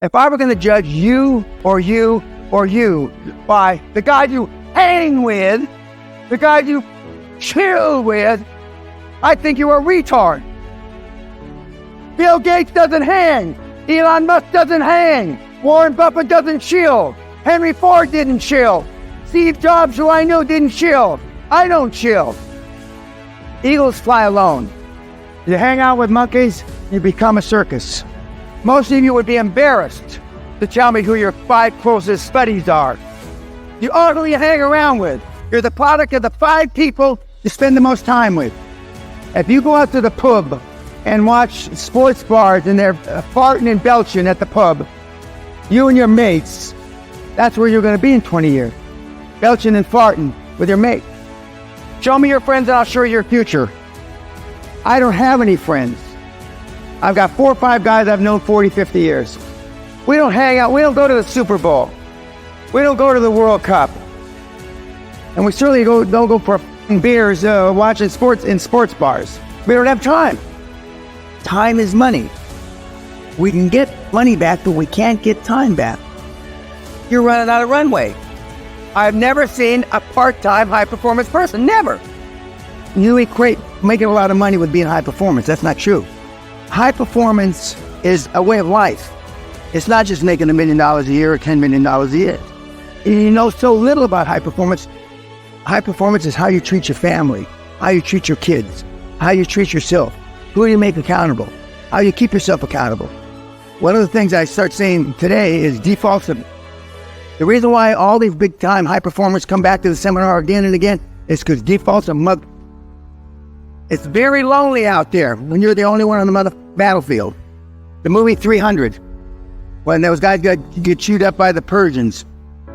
If I were going to judge you or you or you by the guy you hang with, the guy you chill with, I think you're a retard. Bill Gates doesn't hang. Elon Musk doesn't hang. Warren Buffett doesn't chill. Henry Ford didn't chill. Steve Jobs, who I knew, didn't chill. I don't chill. Eagles fly alone. You hang out with monkeys, you become a circus. Most of you would be embarrassed to tell me who your 5 closest buddies are. You are who you hang around with. You're the product of the 5 people you spend the most time with. If you go out to the pub and watch sports bars and they're farting and belching at the pub, you and your mates, that's where you're going to be in 20 years. Belching and farting with your mate. Show me your friends and I'll show you your future. I don't have any friends. I've got 4 or 5 guys I've known 40, 50 years. We don't hang out. We don't go to the Super Bowl. We don't go to the World Cup. And we certainly don't go for beers watching sports in sports bars. We don't have time. Time is money. We can get money back, but we can't get time back. You're running out of runway. I've never seen a part-time high-performance person. Never. You equate making a lot of money with being high performance. That's not true. High performance is a way of life. It's not just making $1 million a year or $10 million a year. You know so little about high performance. High performance is how you treat your family, how you treat your kids, how you treat yourself, who you make accountable, how you keep yourself accountable. One of the things I start saying today is defaults. The reason why all these big-time high performers come back to the seminar again and again is because defaults are mother. It's very lonely out there when you're the only one on the battlefield. The movie 300, when those guys get chewed up by the Persians,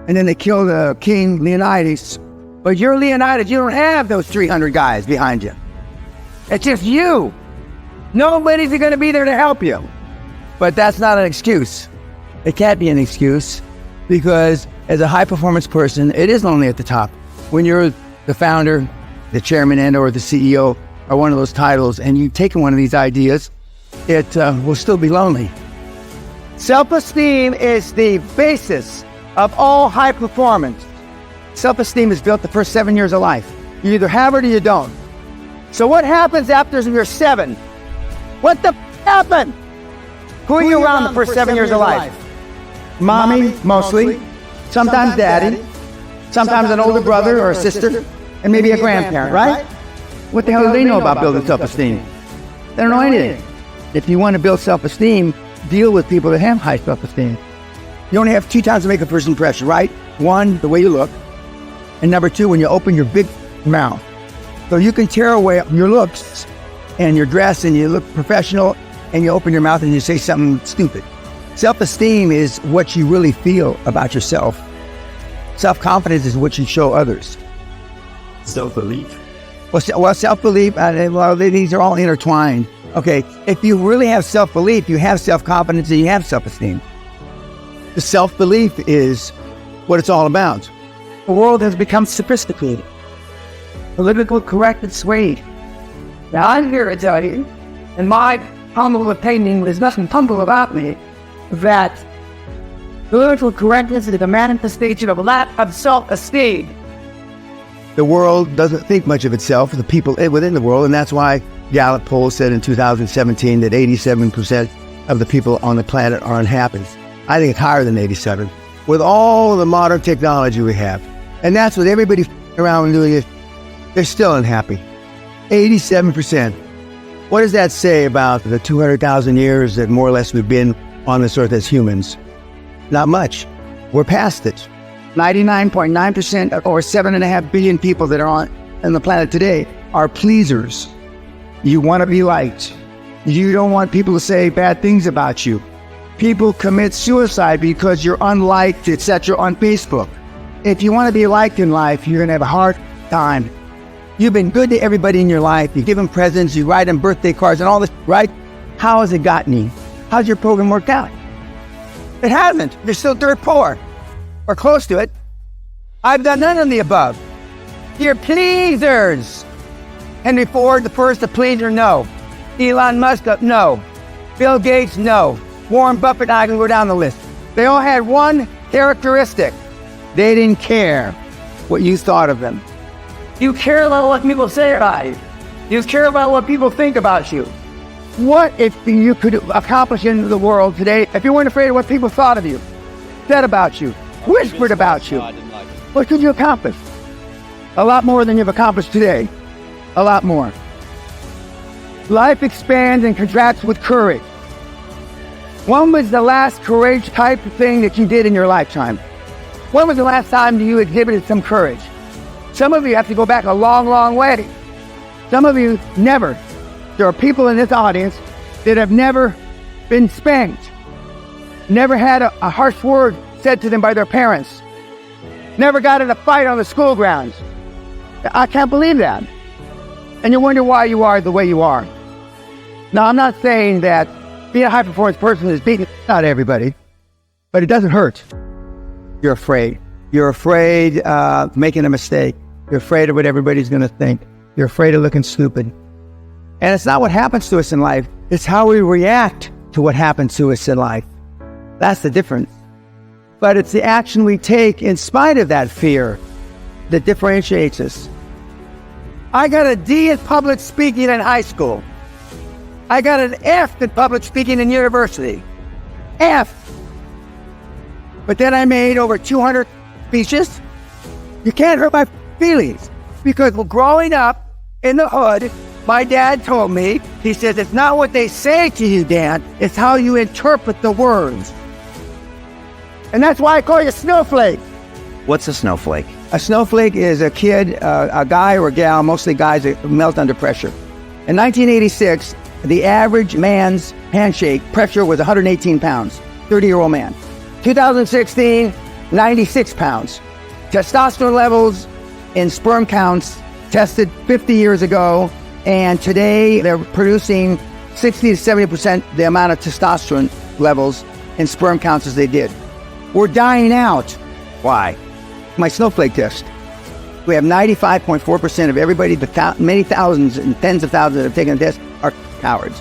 and then they kill the king Leonidas. But you're Leonidas, you don't have those 300 guys behind you. It's just you. Nobody's going to be there to help you. But that's not an excuse. It can't be an excuse because as a high-performance person, it is lonely at the top. When you're the founder, the chairman, and or the CEO, or one of those titles, and you've taken one of these ideas, it will still be lonely. Self-esteem is the basis of all high performance. Self-esteem is built the first 7 years of life. You either have it or you don't. So what happens after you're 7? What the happened? Who are you around the first 7 years of life? Mommy, mostly. Sometimes daddy. Sometimes an older brother or a sister. And maybe a grandparent, right? What the hell do they know about building self-esteem? They don't know anything. If you want to build self-esteem, deal with people that have high self-esteem. You only have 2 times to make a first impression, right? 1, the way you look. And number 2, when you open your big mouth. So you can tear away your looks and your dress and you look professional and you open your mouth and you say something stupid. Self-esteem is what you really feel about yourself. Self-confidence is what you show others. Self-belief. Well, self-belief, these are all intertwined. Okay, if you really have self-belief, you have self-confidence and you have self-esteem. The self-belief is what it's all about. The world has become sophisticated. Political correctness swayed. Now I'm here to tell you, in my humble opinion, there's nothing humble about me, that political correctness is a manifestation of a lack of self-esteem. The world doesn't think much of itself, the people within the world, and that's why Gallup poll said in 2017 that 87% of the people on the planet are unhappy. I think it's higher than 87. With all the modern technology we have, and that's what everybody around doing is, they're still unhappy. 87%. What does that say about the 200,000 years that more or less we've been on this earth as humans? Not much. We're past it. 99.9% or 7.5 billion people that are on the planet today are pleasers. You want to be liked. You don't want people to say bad things about you. People commit suicide because you're unliked, etc. on Facebook. If you want to be liked in life, you're going to have a hard time. You've been good to everybody in your life. You give them presents, you write them birthday cards and all this, right? How has it gotten you? How's your program worked out? It hasn't. You're still dirt poor. Or close to it. I've done none of the above. You're pleasers. Henry Ford, the first to pleaser, no. Elon Musk, no. Bill Gates, no. Warren Buffett, and I can go down the list. They all had one characteristic. They didn't care what you thought of them. You care about what people say about you. You care about what people think about you. What if you could accomplish in the world today if you weren't afraid of what people thought of you, said about you, whispered about you? What could you accomplish? A lot more than you've accomplished today. A lot more. Life expands and contracts with courage. When was the last courage type of thing that you did in your lifetime? When was the last time you exhibited some courage? Some of you have to go back a long, long way. Some of you never. There are people in this audience that have never been spanked, never had a harsh word said to them by their parents, never got in a fight on the school grounds. I can't believe that. And you wonder why you are the way you are. Now, I'm not saying that being a high-performance person is beating out everybody, but it doesn't hurt. You're afraid. You're afraid of making a mistake. You're afraid of what everybody's going to think. You're afraid of looking stupid. And it's not what happens to us in life. It's how we react to what happens to us in life. That's the difference. But it's the action we take in spite of that fear that differentiates us. I got a D in public speaking in high school. I got an F in public speaking in university. F. But then I made over 200 speeches. You can't hurt my feelings. Because growing up in the hood, my dad told me, he says, it's not what they say to you, Dan, it's how you interpret the words. And that's why I call you a snowflake. What's a snowflake? A snowflake is a kid, a guy or a gal, mostly guys that melt under pressure. In 1986, the average man's handshake pressure was 118 pounds, 30-year-old man. 2016, 96 pounds. Testosterone levels in sperm counts tested 50 years ago, and today they're producing 60 to 70% the amount of testosterone levels in sperm counts as they did. We're dying out. Why? My snowflake test. We have 95.4% of everybody, many thousands and tens of thousands that have taken the test are cowards.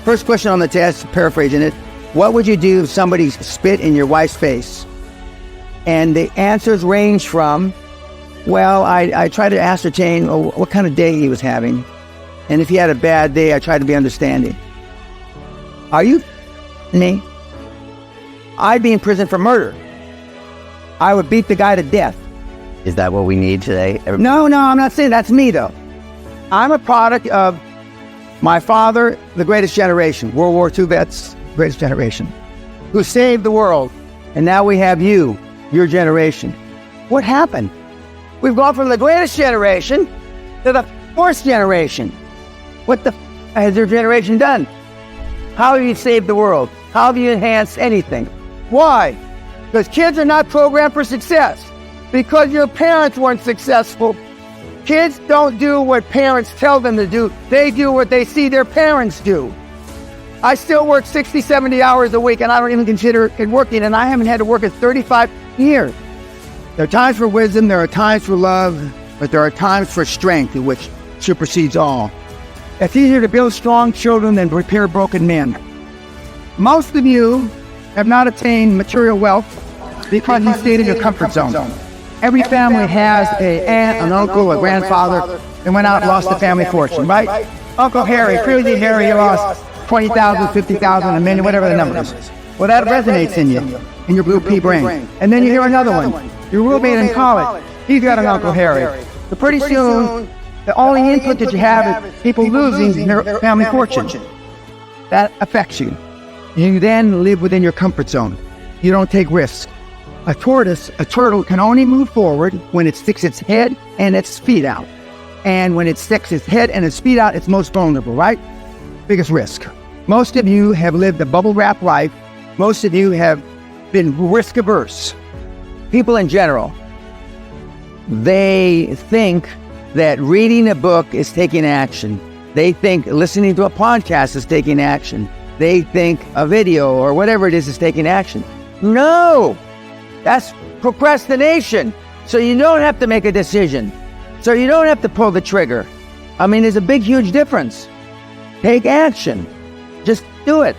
First question on the test, paraphrasing it, what would you do if somebody spit in your wife's face? And the answers range from, well, I tried to ascertain what kind of day he was having. And if he had a bad day, I tried to be understanding. Are you me? I'd be in prison for murder. I would beat the guy to death. Is that what we need today? No, I'm not saying that's me, though. I'm a product of my father, the greatest generation, World War II vets, greatest generation, who saved the world. And now we have you, your generation. What happened? We've gone from the greatest generation to the worst generation. What the has your generation done? How have you saved the world? How have you enhanced anything? Why? Because kids are not programmed for success. Because your parents weren't successful. Kids don't do what parents tell them to do. They do what they see their parents do. I still work 60, 70 hours a week, and I don't even consider it working, and I haven't had to work in 35 years. There are times for wisdom, there are times for love, but there are times for strength, which supersedes all. It's easier to build strong children than repair broken men. Most of you have not attained material wealth because you stayed in your comfort zone. Every family has an aunt, an uncle, a grandfather that went out and lost a family fortune, right? Uncle Harry, Crazy Harry, he lost 20,000, 50,000, a million, whatever the number is. Well, that resonates in you, in your blue pea brain. And then you hear another one. Your roommate in college, he's got an Uncle Harry. So pretty soon, the only input that you have is people losing their family fortune. That affects you. You then live within your comfort zone. You don't take risks. A turtle can only move forward when it sticks its head and its feet out. And when it sticks its head and its feet out, it's most vulnerable, right? Biggest risk. Most of you have lived a bubble wrap life. Most of you have been risk averse. People in general, they think that reading a book is taking action. They think listening to a podcast is taking action. They think a video or whatever it is taking action. No! That's procrastination. So you don't have to make a decision. So you don't have to pull the trigger. I mean, there's a big, huge difference. Take action. Just do it.